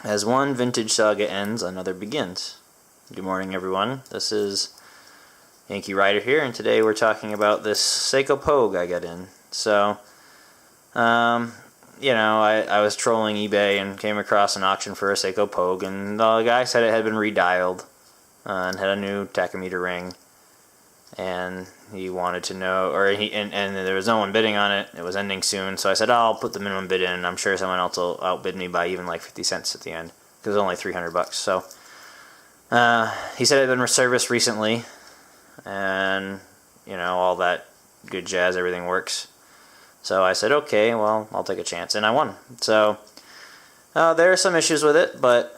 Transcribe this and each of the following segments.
As one vintage saga ends, another begins. Good morning, everyone. This is Yankee Rider here, and today we're talking about this Seiko Pogue I got in. So, I was trolling eBay and came across an auction for a Seiko Pogue, and the guy said it had been redialed and had a new tachometer ring, and he wanted to know, and there was no one bidding on it. It was ending soon, so I said, I'll put the minimum bid in, and I'm sure someone else will outbid me by even like 50 cents at the end, because it was only $300. So he said it had been serviced recently, and all that good jazz, everything works. So I said, okay, well, I'll take a chance, and I won. So there are some issues with it, but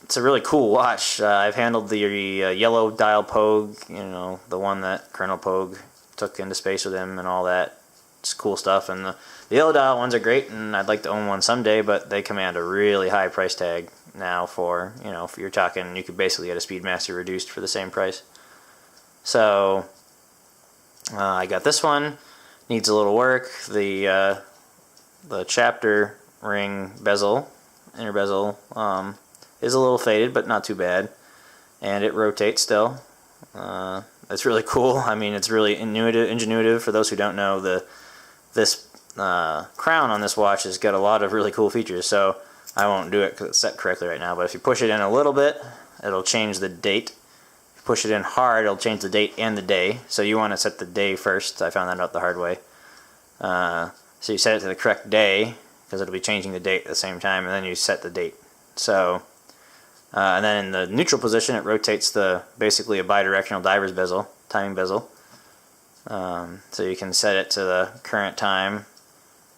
it's a really cool watch. I've handled the yellow dial Pogue, the one that Colonel Pogue took into space with him and all that. It's cool stuff, and the yellow dial ones are great, and I'd like to own one someday, but they command a really high price tag now for, if you're talking, you could basically get a Speedmaster reduced for the same price. So I got this one. Needs a little work. The chapter ring bezel, inner bezel, is a little faded, but not too bad, and it rotates still. It's really cool. I mean, it's really ingenuitive. For those who don't know, this crown on this watch has got a lot of really cool features, so I won't do it because it's set correctly right now, but if you push it in a little bit, it'll change the date. If you push it in hard, it'll change the date and the day, so you want to set the day first. I found that out the hard way. So you set it to the correct day, because it'll be changing the date at the same time, and then you set the date. So and then in the neutral position, it rotates basically a bidirectional diver's bezel, timing bezel. So you can set it to the current time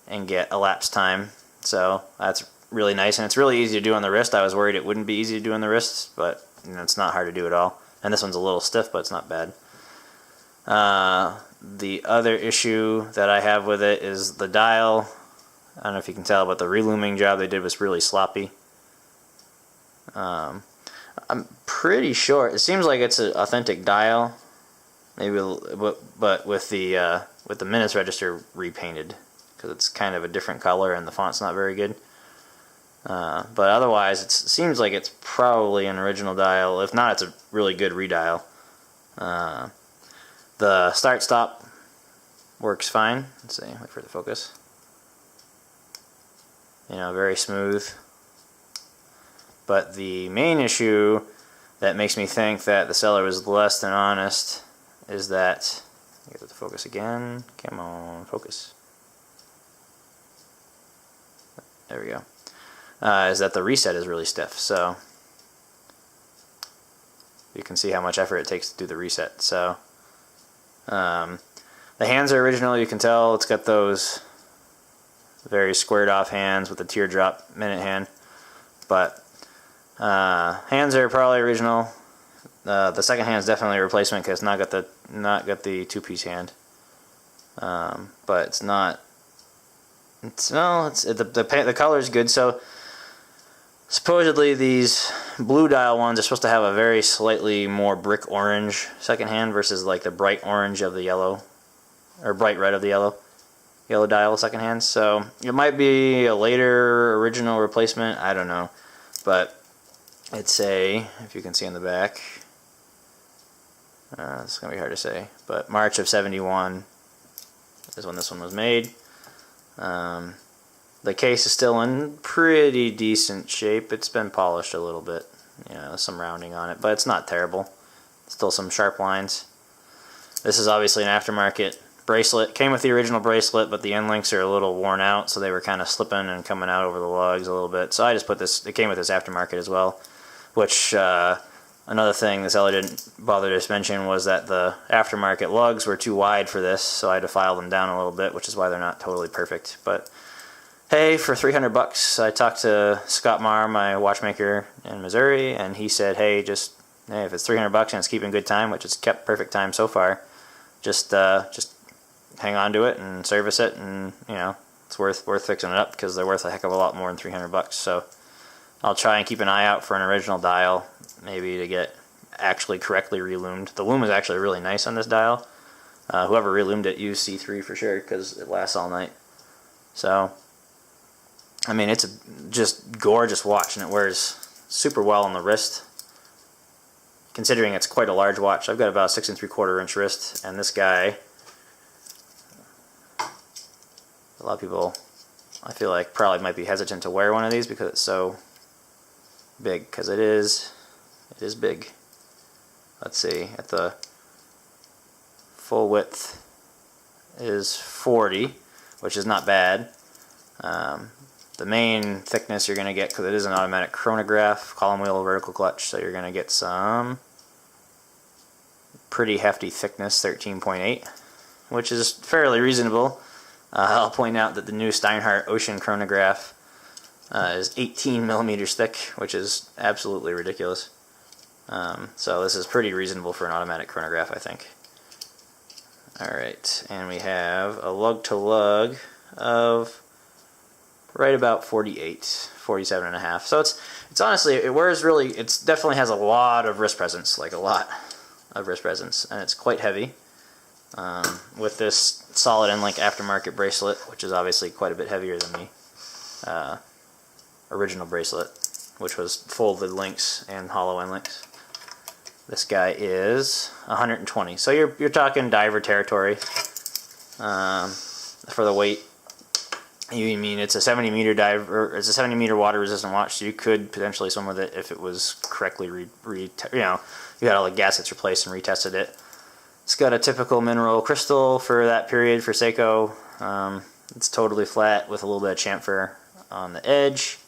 and get elapsed time. So that's really nice, and it's really easy to do on the wrist. I was worried it wouldn't be easy to do on the wrists, but it's not hard to do at all. And this one's a little stiff, but it's not bad. The other issue that I have with it is the dial. I don't know if you can tell, but the relooming job they did was really sloppy. I'm pretty sure it seems like it's an authentic dial, maybe, but with the minutes register repainted, because it's kind of a different color and the font's not very good. But otherwise, it seems like it's probably an original dial. If not, it's a really good redial. The start-stop works fine. Let's see, wait for it to focus. Very smooth. But the main issue that makes me think that the seller was less than honest is that, get it to focus again. Come on, focus. There we go. Is that the reset is really stiff. So you can see how much effort it takes to do the reset. So the hands are original. You can tell it's got those very squared off hands with the teardrop minute hand, but hands are probably original. The second hand is definitely a replacement because it's not got the two-piece hand, but it's not. The color is good. So supposedly these blue dial ones are supposed to have a very slightly more brick orange second hand versus like the bright orange of the yellow, or bright red of the yellow dial second hand. So it might be a later original replacement. I don't know, but it's if you can see in the back, it's gonna be hard to say, but March of '71 is when this one was made. The case is still in pretty decent shape. It's been polished a little bit, some rounding on it, but it's not terrible. Still some sharp lines. This is obviously an aftermarket bracelet. Came with the original bracelet, but the end links are a little worn out, so they were kind of slipping and coming out over the lugs a little bit. So I just put this, it came with this aftermarket as well, which another thing the seller didn't bother to mention was that the aftermarket lugs were too wide for this, so I had to file them down a little bit, which is why they're not totally perfect. But hey, for $300, I talked to Scott Marr, my watchmaker in Missouri, and he said, hey, if it's $300 and it's keeping good time, which it's kept perfect time so far, just hang on to it and service it, and it's worth fixing it up, because they're worth a heck of a lot more than $300. So I'll try and keep an eye out for an original dial, maybe to get actually correctly reloomed. The loom is actually really nice on this dial. Whoever reloomed it used C3 for sure, because it lasts all night. So I mean, it's a just gorgeous watch, and it wears super well on the wrist. Considering it's quite a large watch, I've got about a 6 3/4 inch wrist, and this guy, a lot of people, I feel like, probably might be hesitant to wear one of these because it's so big, because it is big. Let's see, at the full width is 40, which is not bad. The main thickness you're going to get, because it is an automatic chronograph, column wheel, vertical clutch, so you're going to get some pretty hefty thickness, 13.8, which is fairly reasonable. I'll point out that the new Steinhardt Ocean chronograph is 18 millimeters thick, which is absolutely ridiculous. So this is pretty reasonable for an automatic chronograph, I think. Alright, and we have a lug-to-lug of right about 47 and a half. So it's honestly, it wears really, it definitely has a lot of wrist presence, like a lot of wrist presence, and it's quite heavy. With this solid end link aftermarket bracelet, which is obviously quite a bit heavier than the original bracelet, which was folded links and hollow end links. This guy is 120. So you're talking diver territory for the weight. You mean it's a 70 meter dive, or it's a 70 meter water resistant watch, so you could potentially swim with it if it was correctly you had all the gaskets replaced and retested it. It's got a typical mineral crystal for that period for Seiko. It's totally flat with a little bit of chamfer on the edge.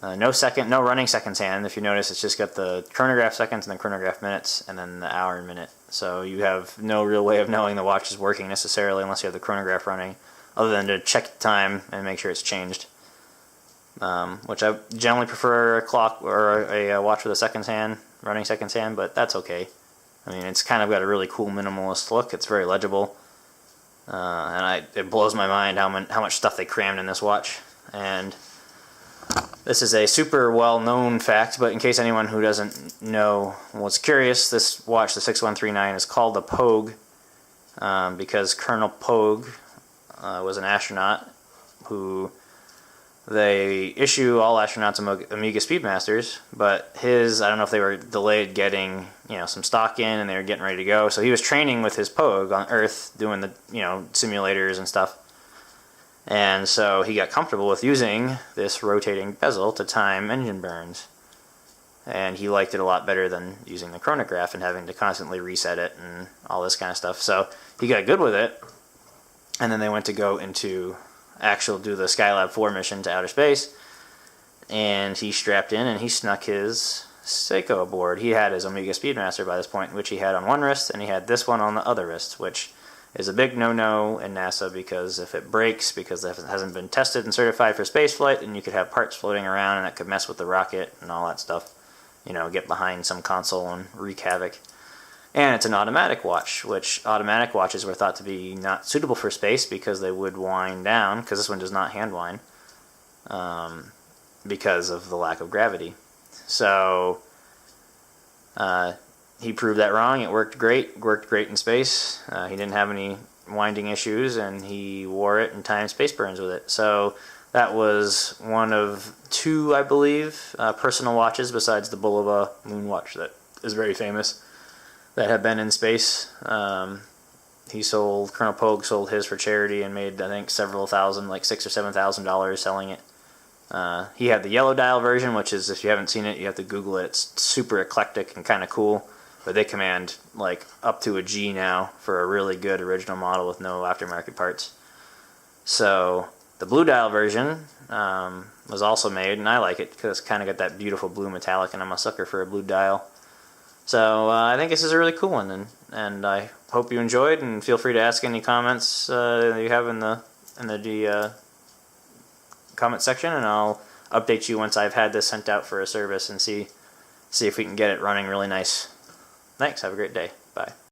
No running seconds hand. If you notice, it's just got the chronograph seconds and the chronograph minutes, and then the hour and minute. So you have no real way of knowing the watch is working necessarily unless you have the chronograph running, other than to check the time and make sure it's changed. Which I generally prefer a clock or a watch with a seconds hand, running seconds hand, but that's okay. I mean, it's kind of got a really cool minimalist look. It's very legible, and it blows my mind how much stuff they crammed in this watch. And this is a super well-known fact, but in case anyone who doesn't know was curious, this watch, the 6139, is called the Pogue because Colonel Pogue was an astronaut who they issue all astronauts Amiga Speedmasters, but I don't know if they were delayed getting some stock in and they were getting ready to go, so he was training with his Pogue on Earth doing the simulators and stuff. And so he got comfortable with using this rotating bezel to time engine burns. And he liked it a lot better than using the chronograph and having to constantly reset it and all this kind of stuff. So he got good with it. And then they went to go into do the Skylab 4 mission to outer space. And he strapped in and he snuck his Seiko aboard. He had his Omega Speedmaster by this point, which he had on one wrist, and he had this one on the other wrist, which is a big no-no in NASA, because if it breaks, because it hasn't been tested and certified for spaceflight, then you could have parts floating around and that could mess with the rocket and all that stuff. Get behind some console and wreak havoc. And it's an automatic watch, which automatic watches were thought to be not suitable for space because they would wind down, because this one does not hand wind, because of the lack of gravity. So he proved that wrong. It worked great in space. He didn't have any winding issues, and he wore it and timed space burns with it. So that was one of two, I believe, personal watches besides the Bulova moon watch that is very famous that have been in space. Colonel Pogue sold his for charity and made, I think, several thousand, like $6,000 or $7,000 selling it. He had the yellow dial version, which is, if you haven't seen it, you have to Google it. It's super eclectic and kind of cool. But they command like up to a G now for a really good original model with no aftermarket parts. So the blue dial version was also made, and I like it because it's kind of got that beautiful blue metallic, and I'm a sucker for a blue dial. So I think this is a really cool one, and I hope you enjoyed. And feel free to ask any comments that you have in the comment section, and I'll update you once I've had this sent out for a service and see if we can get it running really nice. Thanks. Have a great day. Bye.